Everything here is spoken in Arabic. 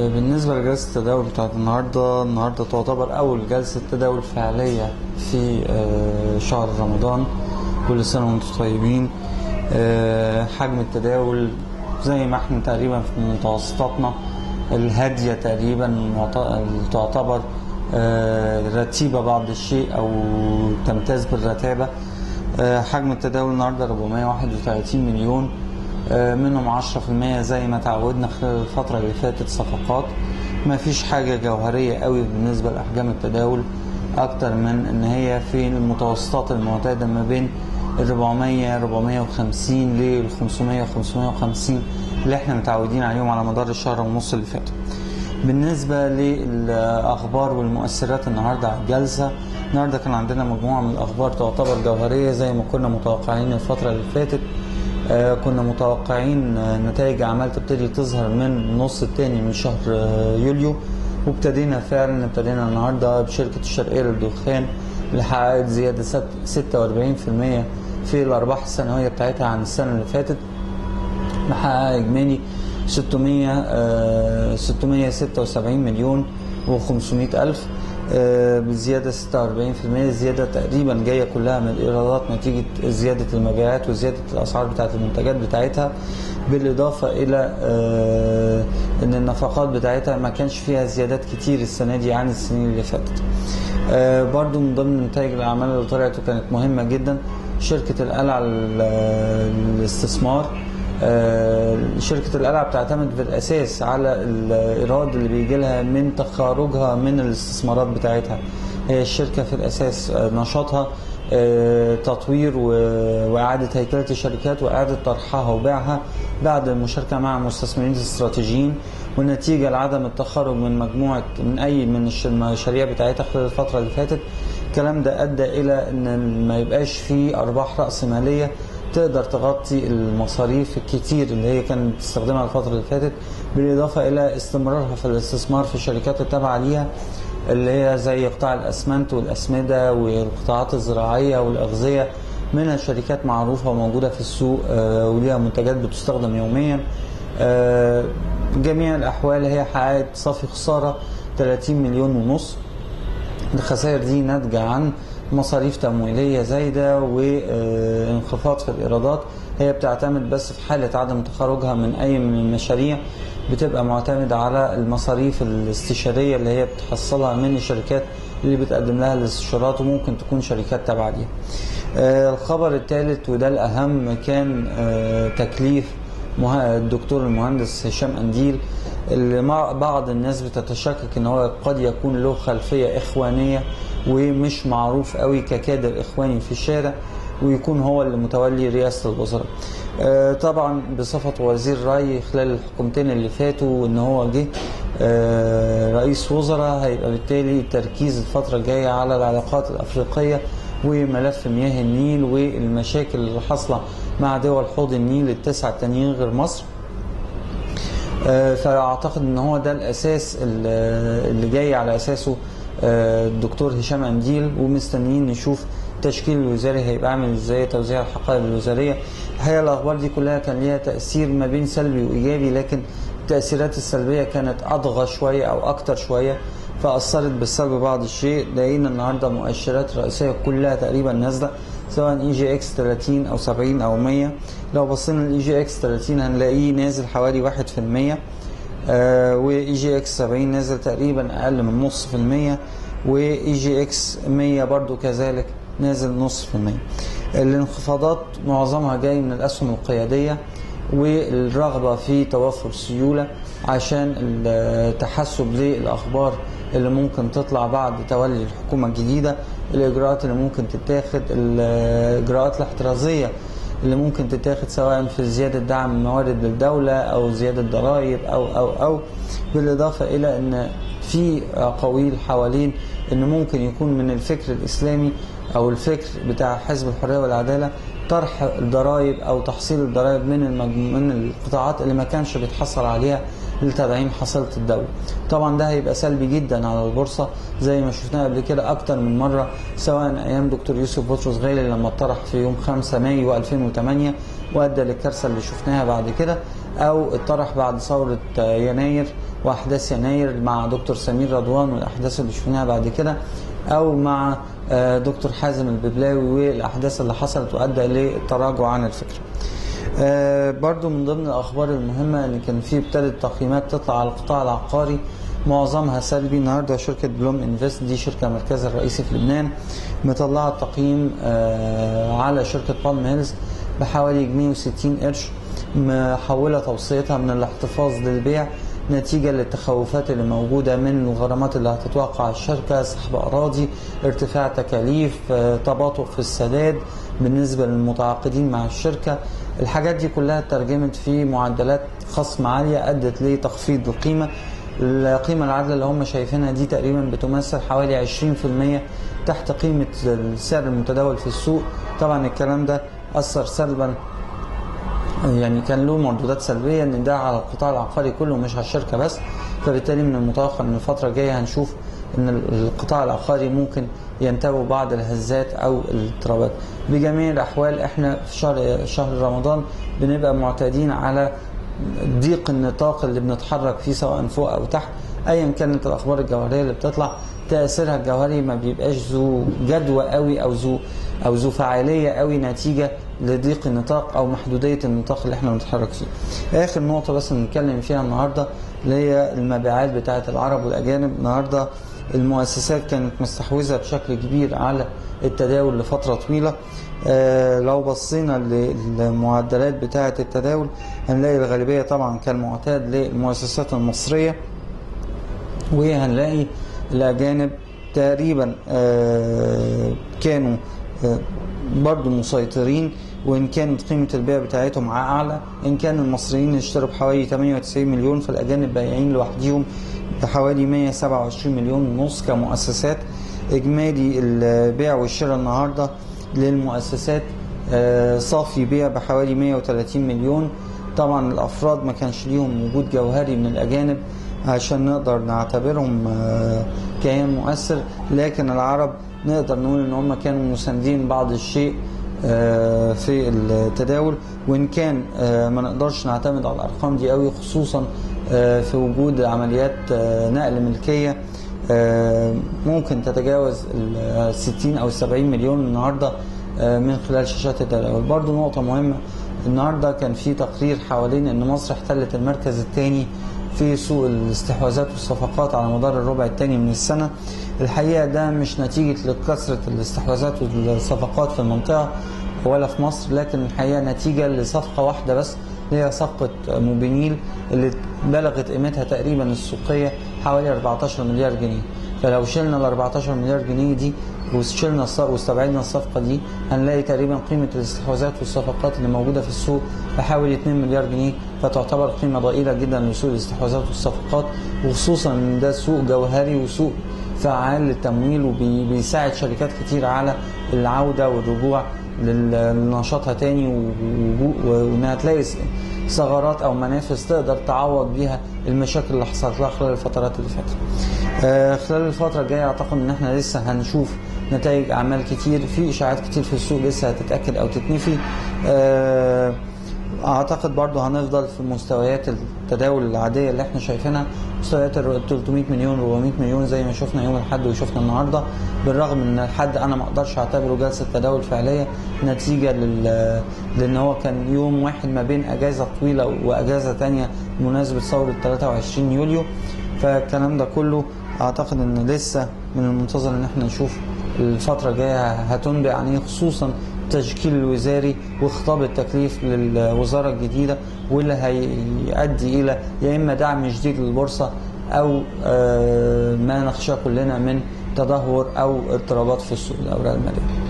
بالنسبة لجلسة التداول بتاعت النهاردة تعتبر أول جلسة تداول فعلية في شهر رمضان. كل سنة وانتم طيبين. حجم التداول زي ما احنا تقريبا في متوسطاتنا الهادية تقريبا تعتبر رتيبة بعض الشيء أو تمتاز بالرتابة. حجم التداول النهاردة 431 مليون، منهم 10% زي ما تعودنا خلال الفترة اللي فاتت صفقات. ما فيش حاجة جوهرية قوي بالنسبة لأحجام التداول أكتر من إن هي في المتوسطات المعتادة ما بين 450 لل 550 اللي احنا متعودين عليهم على مدار الشهر ونص اللي فات. بالنسبة للأخبار والمؤثرات النهاردة على الجلسة، النهاردة كان عندنا مجموعة من الأخبار تعتبر جوهرية زي ما كنا متوقعين الفترة اللي فاتت. كنا متوقعين نتائج أعمال تبتدي تظهر من النص الثاني من شهر يوليو، وابتدينا فعلا. ابتدينا النهارده بشركة الشرقية للدخان اللي حققت زيادة 46% في الأرباح السنوية بتاعتها عن السنة اللي فاتت، محققة إجمالي 676 مليون و500 ألف، بزيادة 46%. الزيادة تقريبا جاية كلها من الإيرادات نتيجة زيادة المبيعات وزيادة الأسعار بتاعت المنتجات بتاعتها، بالإضافة إلى أن النفقات بتاعتها ما كانش فيها زيادات كتير السنة دي عن السنين اللي فاتت. برضو من ضمن نتائج الأعمال اللي طلعت وكانت مهمة جدا شركة القلعة للاستثمار. شركة القلعة بتعتمد في الأساس على الإيراد اللي بيجي لها من تخارجها من الاستثمارات بتاعتها. هي الشركة في الأساس نشاطها تطوير وإعادة هيكلة الشركات وإعادة طرحها وبيعها بعد المشاركة مع مستثمرين استراتيجيين، والنتيجة لعدم التخرج من أي من المشاريع بتاعتها خلال الفترة اللي فاتت. الكلام ده أدى إلى أن ما يبقاش فيه أرباح رأس مالية تقدر تغطي المصاريف الكتير اللي هي كانت تستخدمها الفترة اللي فاتت، بالإضافة إلى استمرارها في الاستثمار في الشركات التابعة ليها اللي هي زي قطاع الأسمنت والأسمدة والقطاعات الزراعية والأغذية، منها شركات معروفة وموجودة في السوق وليها منتجات بتستخدم يوميا. جميع الأحوال هي حققت صافي خسارة 30 مليون ونص. الخسائر دي ناتجة عن مصاريف تمويلية زايدة وانخفاض في الإيرادات. هي بتعتمد بس في حالة عدم تخرجها من أي من المشاريع بتبقى معتمدة على المصاريف الاستشارية اللي هي بتحصلها من الشركات اللي بتقدم لها الاستشارات، وممكن تكون شركات تابعة ليها. الخبر الثالث وده الأهم كان تكليف الدكتور المهندس هشام أنديل، اللي بعض الناس بتتشكك ان هو قد يكون له خلفية إخوانية ومش معروف قوي ككادر إخواني في الشارع، ويكون هو اللي متولي رئاسة الوزراء. طبعا بصفة وزير ري خلال الحكومتين اللي فاتوا وان هو جه رئيس وزراء، هيبقى بالتالي التركيز الفترة الجاية على العلاقات الأفريقية وملف مياه النيل والمشاكل اللي حاصلة مع دول حوض النيل ال9 التانيين غير مصر. فأعتقد ان هو ده الأساس اللي جاي على أساسه الدكتور هشام أنديل، ومستنيين نشوف التشكيل الوزاري هيبقى عامل ازاي، توزيع الحقائب الوزارية. الحقيقة الأخبار دي كلها كان ليها تأثير ما بين سلبي وإيجابي، لكن التأثيرات السلبية كانت أضغى شوية أو أكتر شوية، فأثرت بالسلب بعض الشيء. لقينا النهاردة مؤشرات رئيسية كلها تقريبا نازلة، سواء EGX 30 أو 70 أو 100. لو بصينا ل EGX 30 هنلاقيه نازل حوالي 1%، و EGX 70 نازل تقريبا أقل من نص في المية، و EGX 100 برضو كذلك نازل نص في المية. الانخفاضات معظمها جاي من الأسهم القيادية والرغبة في توفر سيولة عشان التحسب للأخبار اللي ممكن تطلع بعد تولي الحكومة الجديدة، الإجراءات اللي ممكن تتاخد، الإجراءات الاحترازية اللي ممكن تتاخد سواء في زيادة دعم الموارد للدولة أو زيادة ضرائب أو بالإضافة إلى أن في أقاويل حوالين أن ممكن يكون من الفكر الإسلامي أو الفكر بتاع حزب الحرية والعدالة طرح الضرائب او تحصيل الضرائب من القطاعات اللي ما كانش بيتحصل عليها لتدعيم حصيلة الدولة. طبعا ده هيبقى سلبي جدا على البورصة زي ما شفناه قبل كده اكتر من مرة، سواء ايام دكتور يوسف بطرس غالي لما اتطرح في يوم 5 مايو 2008 وادى للكارثة اللي شفناها بعد كده، او اتطرح بعد ثورة يناير واحداث يناير مع دكتور سمير رضوان والاحداث اللي شفناها بعد كده، او مع دكتور حازم الببلاوي والاحداث اللي حصلت وادى للتراجع عن الفكره. برضو من ضمن الاخبار المهمه ان كان في ابتدت تقييمات تطلع على القطاع العقاري معظمها سلبي. النهارده شركه بلوم انفست دي شركه مركزها الرئيسي في لبنان مطلعه تقييم على شركه بالم هيلز بحوالي جنيه و60 قرش، محوله توصيتها من الاحتفاظ للبيع نتيجة للتخوفات اللي موجودة من الغرامات اللي هتتوقع على الشركة، سحب أراضي، ارتفاع تكاليف، تباطؤ في السداد بالنسبة للمتعاقدين مع الشركة. الحاجات دي كلها ترجمت في معدلات خصم عالية أدت لتخفيض القيمة. القيمة العادلة اللي هم شايفينها دي تقريبا بتمثل حوالي 20% تحت قيمة السعر المتداول في السوق. طبعا الكلام ده أثر سلبا، يعني كان له مردودات سلبيه ان ده على القطاع العقاري كله مش على الشركه بس، فبالتالي من المتوقع ان الفتره الجايه هنشوف ان القطاع العقاري ممكن ينتابوا بعض الهزات او الاضطرابات. بجميع الاحوال احنا في شهر رمضان بنبقى معتادين على ضيق النطاق اللي بنتحرك فيه سواء فوق او تحت، ايا كانت الاخبار الجوهريه اللي بتطلع تاثيرها الجوهري ما بيبقاش ذو جدوى قوي او ذو فاعليه قوي نتيجه لضيق النطاق او محدوديه النطاق اللي احنا بنتحرك فيه. اخر نقطه بس بنتكلم فيها النهارده اللي هي المبيعات بتاعه العرب والاجانب. النهارده المؤسسات كانت مستحوذه بشكل كبير على التداول لفتره طويله. لو بصينا للمعدلات بتاعه التداول هنلاقي الغالبيه طبعا كالمعتاد للمؤسسات المصريه، وهنلاقي الاجانب تقريبا كانوا برضو مسيطرين، وان كانت قيمه البيع بتاعتهم اعلى. ان كان المصريين اشتروا بحوالي 98 مليون، فالاجانب بايعين لوحديهم بحوالي 127 مليون ونص كمؤسسات. اجمالي البيع والشراء النهارده للمؤسسات صافي بيع بحوالي 130 مليون. طبعا الافراد ما كانش ليهم وجود جوهري من الاجانب عشان نقدر نعتبرهم كيان مؤثر، لكن العرب نقدر نقول ان هم كانوا مساندين بعض الشيء في التداول، وان كان ما نقدرش نعتمد على الارقام دي قوي، خصوصا في وجود عمليات نقل ملكيه ممكن تتجاوز ال 60 او 70 مليون النهارده من خلال شاشات التداول. برضو نقطه مهمه، النهارده كان في تقرير حوالين ان مصر احتلت المركز الثاني في سوق الاستحواذات والصفقات على مدار الربع الثاني من السنه. الحقيقه ده مش نتيجه لكثره الاستحواذات والصفقات في المنطقه ولا في مصر، لكن الحقيقه نتيجه لصفقه واحده بس، هي صفقه موبينيل اللي بلغت قيمتها تقريبا السوقيه حوالي 14 مليار جنيه. فلو شلنا ال 14 مليار جنيه دي واستبعدنا الصفقه دي هنلاقي تقريبا قيمه الاستحواذات والصفقات اللي موجوده في السوق بحوالي 2 مليار جنيه، فتعتبر قيمه ضئيله جدا لسوق الاستحواذات والصفقات، وخصوصا ان ده سوق جوهري وسوق فعال للتمويل وبيساعد شركات كتير على العوده والرجوع لنشاطها تاني، وانها تلاقي ثغرات او منافذ تقدر تعوض بيها المشاكل اللي حصلت لها خلال الفترات اللي فاتت. خلال الفتره الجايه اعتقد ان احنا لسه هنشوف نتائج اعمال كتير، في اشاعات كتير في السوق لسه هتتاكد او تتنفي. اعتقد برضو هنفضل في مستويات التداول العاديه اللي احنا شايفينها، مستويات 300 مليون 400 مليون زي ما شفنا يوم الاحد وشفنا النهارده، بالرغم ان الحد انا ما اقدرش اعتبره جلسه تداول فعليه نتيجه لان هو كان يوم واحد ما بين اجازه طويله واجازه ثانيه بمناسبه ثوره 23 يوليو. فالكلام ده كله اعتقد ان لسه من المنتظر ان احنا نشوف الفتره الجايه هتنبئ عن ايه، خصوصا التشكيل الوزاري وخطاب التكليف للوزاره الجديده، واللي هيؤدي الى يا اما دعم جديد للبورصه او ما نخشاه كلنا من تدهور او اضطرابات في السوق الاوراق الماليه.